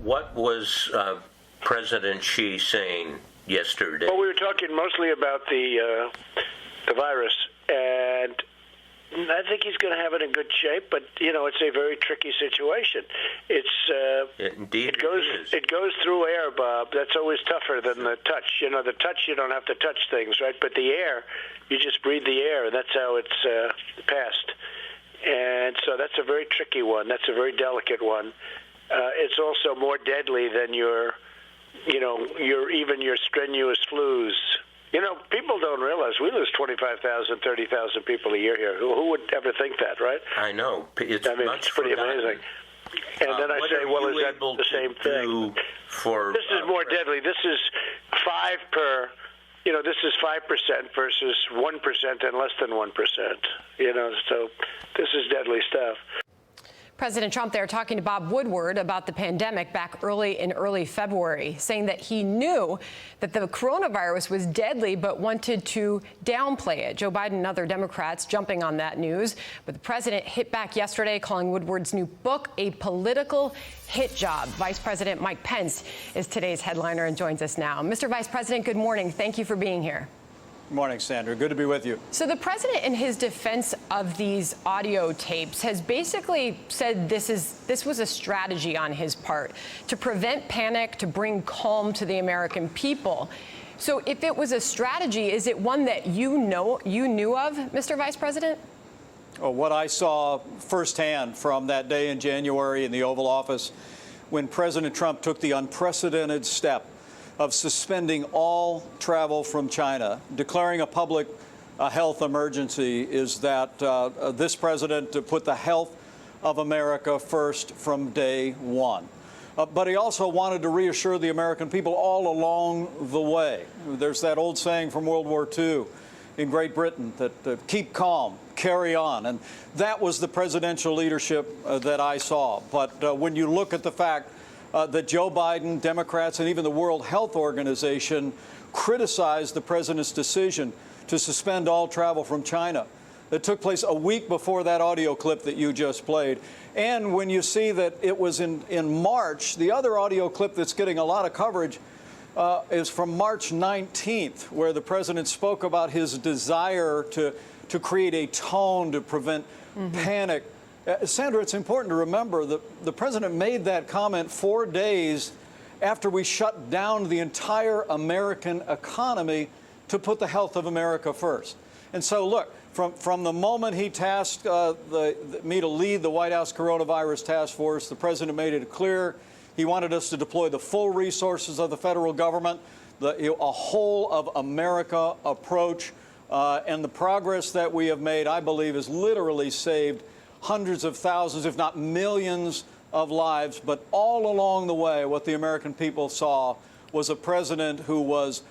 What was President Xi saying yesterday? Well, we were talking mostly about the virus, and I think he's going to have it in good shape. But it's a very tricky situation. Indeed, it goes through air, Bob. That's always tougher than the touch. The touch, you don't have to touch things, right? But the air, you just breathe the air, and that's how it's passed. And so that's a very tricky one. That's a very delicate one. It's also more deadly than your strenuous flus. People don't realize we lose 25,000, 30,000 people a year here. Who would ever think that, right? I know. It's pretty amazing. And then I say, well, is that the same thing? This is more deadly. This is 5 per. This is 5% versus 1% and less than 1%. So this is deadly stuff. President Trump there talking to Bob Woodward about the pandemic back in early February, saying that he knew that the coronavirus was deadly but wanted to downplay it. Joe Biden and other Democrats jumping on that news. But the president hit back yesterday, calling Woodward's new book a political hit job. Vice President Mike Pence is today's headliner and joins us now. Mr. Vice President, good morning. Thank you for being here. Good morning, Sandra. Good to be with you. So the president, in his defense of these audio tapes, has basically said this was a strategy on his part to prevent panic, to bring calm to the American people. So if it was a strategy, is it one that you knew of, Mr. Vice President? Well, what I saw firsthand from that day in January in the Oval Office when President Trump took the unprecedented step of suspending all travel from China, declaring a public health emergency, is that this president put the health of America first from day one. But he also wanted to reassure the American people all along the way. There's that old saying from World War II in Great Britain that keep calm, carry on. And that was the presidential leadership that I saw. But when you look at the fact that Joe Biden, Democrats, and even the World Health Organization criticized the president's decision to suspend all travel from China. That took place a week before that audio clip that you just played. And when you see that it was in March, the other audio clip that's getting a lot of coverage is from March 19th, where the president spoke about his desire to create a tone to prevent panic. Sandra, it's important to remember that the president made that comment 4 days after we shut down the entire American economy to put the health of America first. And so, look, from the moment he tasked me to lead the White House coronavirus task force, the president made it clear he wanted us to deploy the full resources of the federal government, a whole of America approach, and the progress that we have made, I believe, has literally saved hundreds of thousands, if not millions, of lives. But all along the way, what the American people saw was a president who was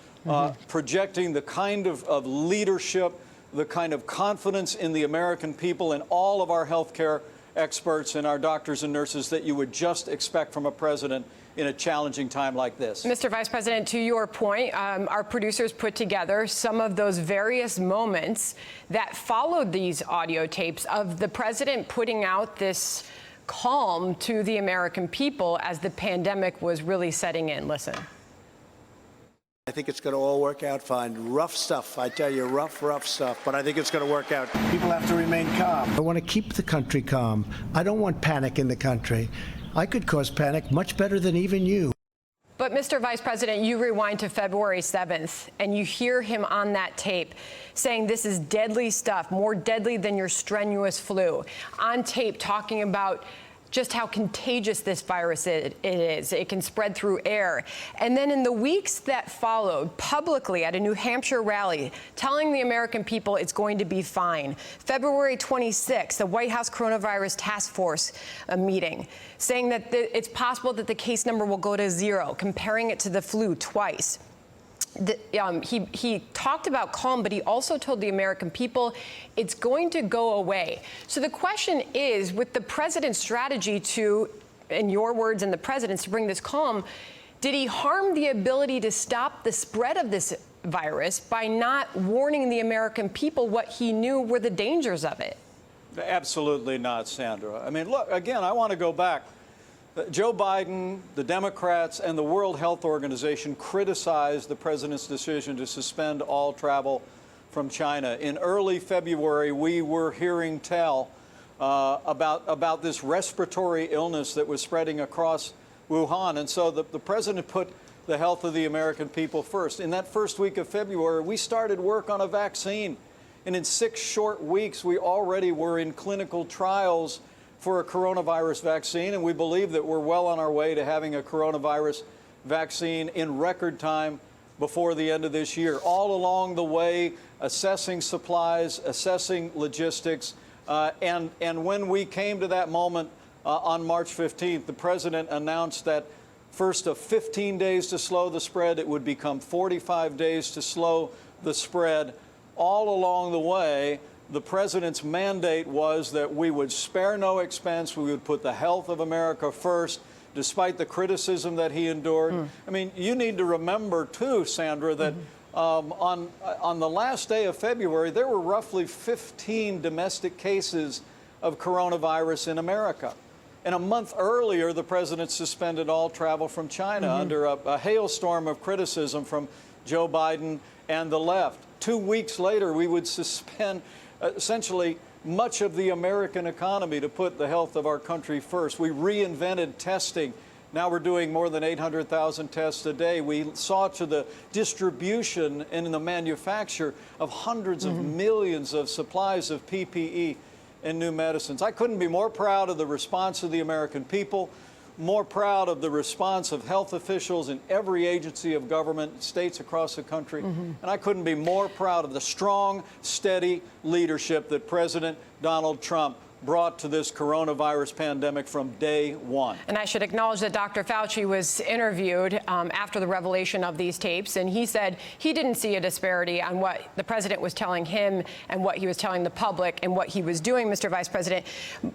projecting the kind of leadership, the kind of confidence in the American people and all of our healthcare experts and our doctors and nurses that you would just expect from a president in a challenging time like this. Mr. Vice President, to your point, our producers put together some of those various moments that followed these audio tapes of the president putting out this calm to the American people as the pandemic was really setting in. Listen. I think it's going to all work out fine. Rough stuff, I tell you, rough stuff, but I think it's going to work out. People have to remain calm. I want to keep the country calm. I don't want panic in the country. I could cause panic much better than even you. But, Mr. Vice President, you rewind to February 7th, and you hear him on that tape saying this is deadly stuff, more deadly than your strenuous flu. On tape, talking about just how contagious this virus it is. It can spread through air. And then in the weeks that followed, publicly at a New Hampshire rally, telling the American people it's going to be fine. February 26th, the White House Coronavirus Task Force meeting, saying that it's possible that the case number will go to 0, comparing it to the flu twice. He talked about calm, but he also told the American people it's going to go away. So the question is, with the president's strategy to, in your words and the president's, to bring this calm, did he harm the ability to stop the spread of this virus by not warning the American people what he knew were the dangers of it? Absolutely not, Sandra. I mean, look, again, I want to go back Joe Biden, the Democrats, and the World Health Organization criticized the president's decision to suspend all travel from China. In early February, we were hearing tell about this respiratory illness that was spreading across Wuhan. And so the president put the health of the American people first. In that first week of February, we started work on a vaccine. And in 6 short weeks, we already were in clinical trials for a coronavirus vaccine. And we believe that we're well on our way to having a coronavirus vaccine in record time before the end of this year. All along the way, assessing supplies, assessing logistics. And when we came to that moment on March 15th, the president announced that first of 15 days to slow the spread, it would become 45 days to slow the spread. All along the way, the president's mandate was that we would spare no expense. We would put the health of America first, despite the criticism that he endured. I mean, you need to remember, too, Sandra, that on the last day of February, there were roughly 15 domestic cases of coronavirus in America. And a month earlier, the president suspended all travel from China under a hailstorm of criticism from Joe Biden and the left. 2 weeks later, we would suspend essentially much of the American economy to put the health of our country first. We reinvented testing. Now we're doing more than 800,000 tests a day. We saw to the distribution and the manufacture of hundreds of millions of supplies of PPE and new medicines. I couldn't be more proud of the response of the American people, more proud of the response of health officials in every agency of government, states across the country. And I couldn't be more proud of the strong, steady leadership that President Donald Trump brought to this coronavirus pandemic from day one. And I should acknowledge that Dr. Fauci was interviewed after the revelation of these tapes, and he said he didn't see a disparity on what the president was telling him and what he was telling the public and what he was doing, Mr. Vice President.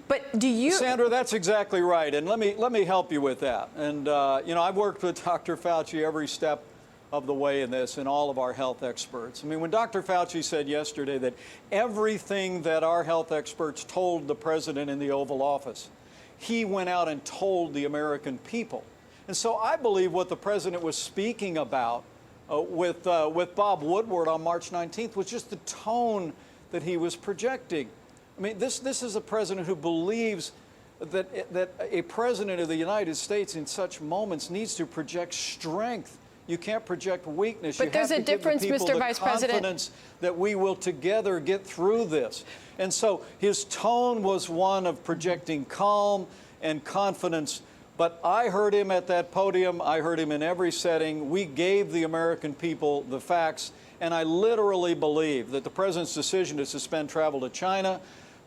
But do you... Sandra, that's exactly right. And let me help you with that. And, you know, I've worked with Dr. Fauci every step of the way in this, and all of our health experts. I mean, when Dr. Fauci said yesterday that everything that our health experts told the president in the Oval Office, he went out and told the American people. And so I believe what the president was speaking about with Bob Woodward on March 19th was just the tone that he was projecting. I mean, this is a president who believes that a president of the United States in such moments needs to project strength. You can't project weakness. But there's a difference, Mr. Vice President. Confidence that we will together get through this. And so his tone was one of projecting calm and confidence. But I heard him at that podium. I heard him in every setting. We gave the American people the facts. And I literally believe that the president's decision to suspend travel to China,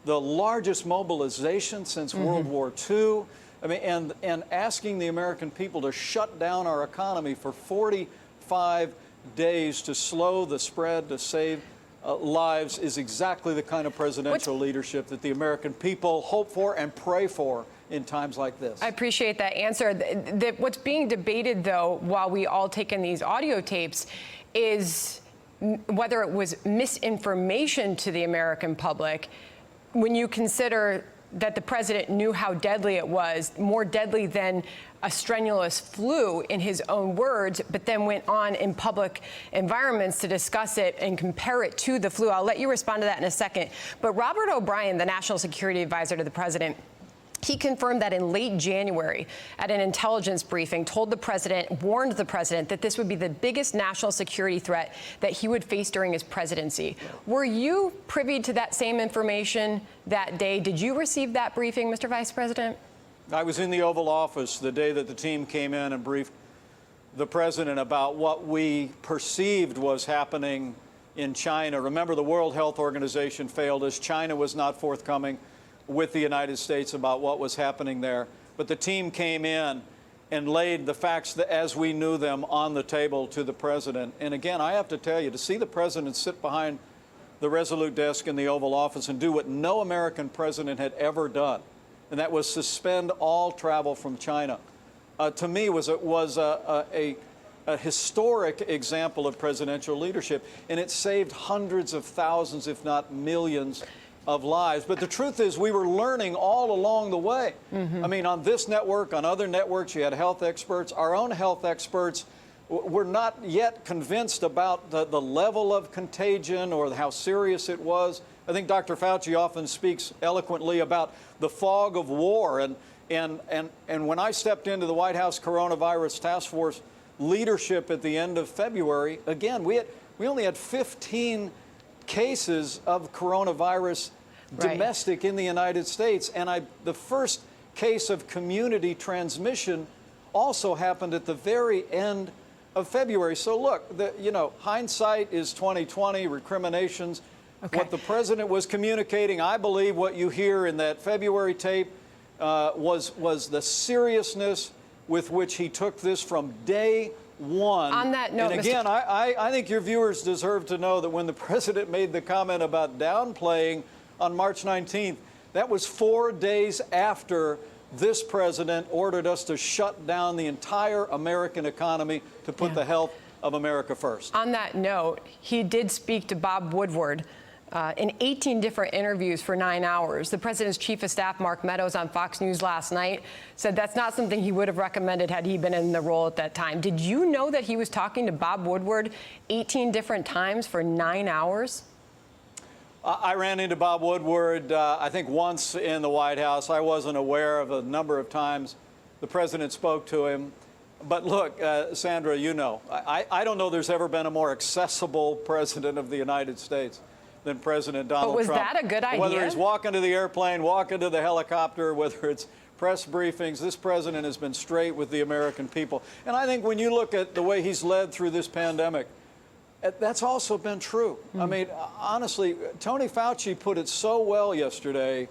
the largest mobilization since World War II, I mean, and asking the American people to shut down our economy for 45 days to slow the spread, to save lives, is exactly the kind of presidential leadership that the American people hope for and pray for in times like this. I appreciate that answer. What's being debated, though, while we all take in these audio tapes, is whether it was misinformation to the American public when you consider that the president knew how deadly it was, more deadly than a strenuous flu in his own words, but then went on in public environments to discuss it and compare it to the flu. I'll let you respond to that in a second. But Robert O'Brien, the national security advisor to the president, he confirmed that in late January at an intelligence briefing, warned the president that this would be the biggest national security threat that he would face during his presidency. Were you privy to that same information that day? Did you receive that briefing, Mr. Vice President? I was in the Oval Office the day that the team came in and briefed the president about what we perceived was happening in China. Remember, the World Health Organization failed us. China was not forthcoming with the United States about what was happening there. But the team came in and laid the facts as we knew them on the table to the president. And again, I have to tell you, to see the president sit behind the Resolute desk in the Oval Office and do what no American president had ever done, and that was suspend all travel from China, to me was a historic example of presidential leadership. And it saved hundreds of thousands, if not millions, of lives. But the truth is, we were learning all along the way. I mean, on this network, on other networks, you had health experts. Our own health experts were not yet convinced about the level of contagion or how serious it was. I think Dr. Fauci often speaks eloquently about the fog of war. And when I stepped into the White House Coronavirus Task Force leadership at the end of February, again, we only had 15 cases of coronavirus domestic in the United States. And the first case of community transmission also happened at the very end of February. So look, hindsight is 20/20, recriminations. Okay. What the president was communicating, I believe what you hear in that February tape was the seriousness with which he took this from day one. On that note, and again, I think your viewers deserve to know that when the president made the comment about downplaying on March 19th, that was 4 days after this president ordered us to shut down the entire American economy to put the health of America first. On that note, he did speak to Bob Woodward in 18 different interviews for 9 hours. The president's chief of staff, Mark Meadows, on Fox News last night said that's not something he would have recommended had he been in the role at that time. Did you know that he was talking to Bob Woodward 18 different times for 9 hours? I ran into Bob Woodward, I think, once in the White House. I wasn't aware of a number of times the president spoke to him. But look, Sandra, you know, I don't know there's ever been a more accessible president of the United States than President Donald Trump. But was that a good idea? Whether he's walking to the airplane, walking to the helicopter, whether it's press briefings, this president has been straight with the American people. And I think when you look at the way he's led through this pandemic, that's also been true. I mean, honestly, Tony Fauci put it so well yesterday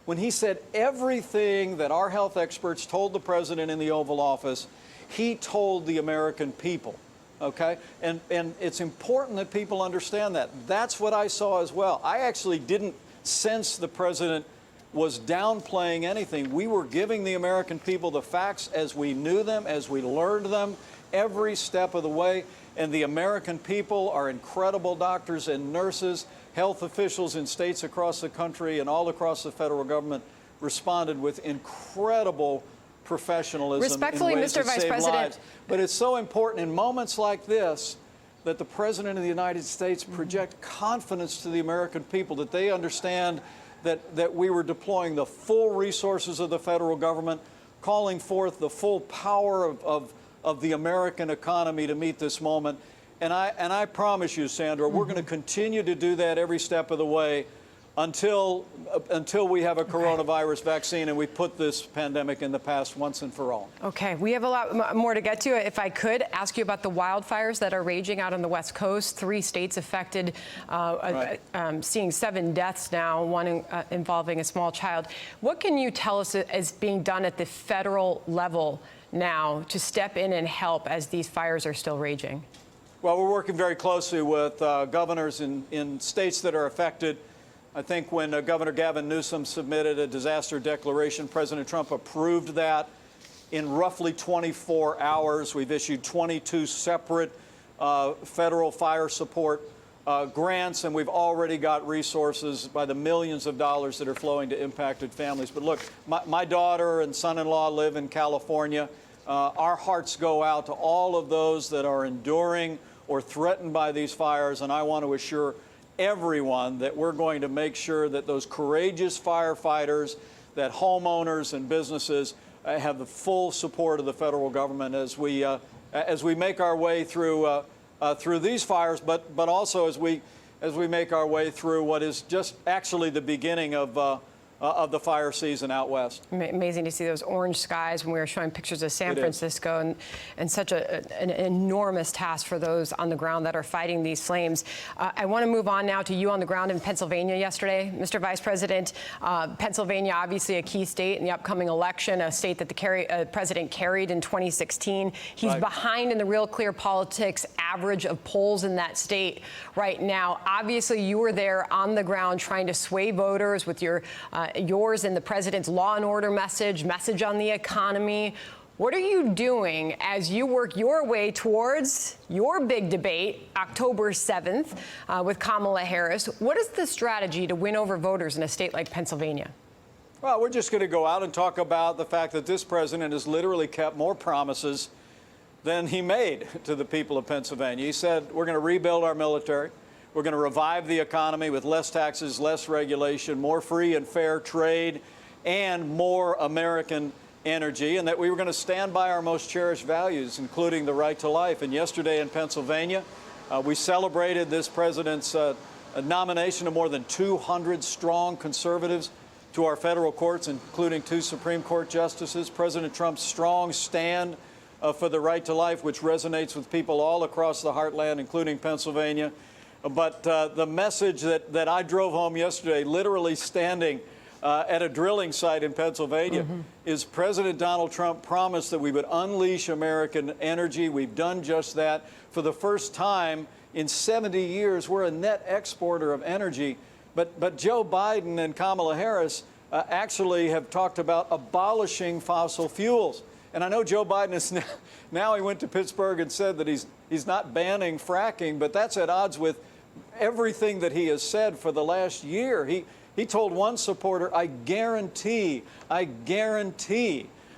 when he said everything that our health experts told the president in the Oval Office, he told the American people. Okay? And it's important that people understand that. That's what I saw as well. I actually didn't sense the president was downplaying anything. We were giving the American people the facts as we knew them, as we learned them, every step of the way. And the American people are incredible doctors and nurses, health officials in states across the country and all across the federal government responded with incredible professionalism. Respectfully, in ways Mr. that Vice save President. lives. But it's so important in moments like this that the President of the United States project confidence to the American people, that they understand that we were deploying the full resources of the federal government, calling forth the full power of the American economy to meet this moment. And I promise you, Sandra, we're going to continue to do that every step of the way until we have a coronavirus vaccine and we put this pandemic in the past once and for all. Okay, we have a lot more to get to. If I could ask you about the wildfires that are raging out on the West Coast, 3 states affected, seeing 7 deaths now, one involving a small child. What can you tell us is being done at the federal level now to step in and help as these fires are still raging? Well, we're working very closely with governors in states that are affected. I think when Governor Gavin Newsom submitted a disaster declaration, President Trump approved that in roughly 24 hours. We've issued 22 separate federal fire support grants, and we've already got resources by the millions of dollars that are flowing to impacted families. But look, my daughter and son-in-law live in California. Our hearts go out to all of those that are enduring or threatened by these fires, and I want to assure everyone that we're going to make sure that those courageous firefighters, that homeowners and businesses have the full support of the federal government as we make our way through these fires, but also as we make our way through what is just actually the beginning of the fire season out west. Amazing to see those orange skies when we were showing pictures of San Francisco, and such an enormous task for those on the ground that are fighting these flames. I want to move on now to you on the ground in Pennsylvania yesterday, Mr. Vice President. Pennsylvania, obviously a key state in the upcoming election, a state that the president carried in 2016. He's behind in the Real Clear Politics average of polls in that state right now. Obviously, you were there on the ground trying to sway voters with yours and the president's law and order message on the economy. What are you doing as you work your way towards your big debate, October 7th, with Kamala Harris? What is the strategy to win over voters in a state like Pennsylvania? Well, we're just going to go out and talk about the fact that this president has literally kept more promises than he made to the people of Pennsylvania. He said, we're going to rebuild our military. We're going to revive the economy with less taxes, less regulation, more free and fair trade, and more American energy, and that we were going to stand by our most cherished values, including the right to life. And yesterday in Pennsylvania, we celebrated this president's nomination of more than 200 strong conservatives to our federal courts, including 2 Supreme Court justices. President Trump's strong stand for the right to life, which resonates with people all across the heartland, including Pennsylvania. But the message that I drove home yesterday, literally standing at a drilling site in Pennsylvania, is President Donald Trump promised that we would unleash American energy. We've done just that. For the first time in 70 years, we're a net exporter of energy. But Joe Biden and Kamala Harris actually have talked about abolishing fossil fuels. And I know Joe Biden is now he went to Pittsburgh and said that he's not banning fracking, but that's at odds with everything that he has said for the last year. He told one supporter, I guarantee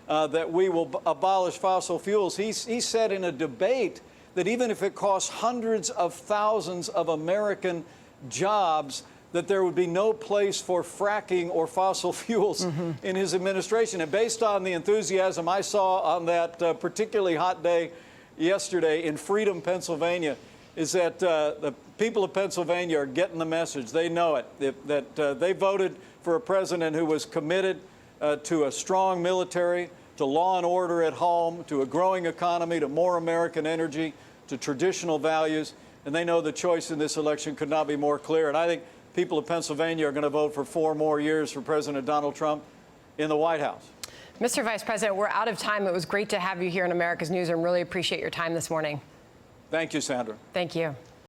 that we will abolish fossil fuels. He said in a debate that even if it costs hundreds of thousands of American jobs, that there would be no place for fracking or fossil fuels in his administration. And based on the enthusiasm I saw on that particularly hot day yesterday in Freedom, Pennsylvania, is that the people of Pennsylvania are getting the message. They know it, that they voted for a president who was committed to a strong military, to law and order at home, to a growing economy, to more American energy, to traditional values. And they know the choice in this election could not be more clear. And I think people of Pennsylvania are going to vote for 4 more years for President Donald Trump in the White House. Mr. Vice President, we're out of time. It was great to have you here in America's Newsroom. Really appreciate your time this morning. Thank you, Sandra. Thank you.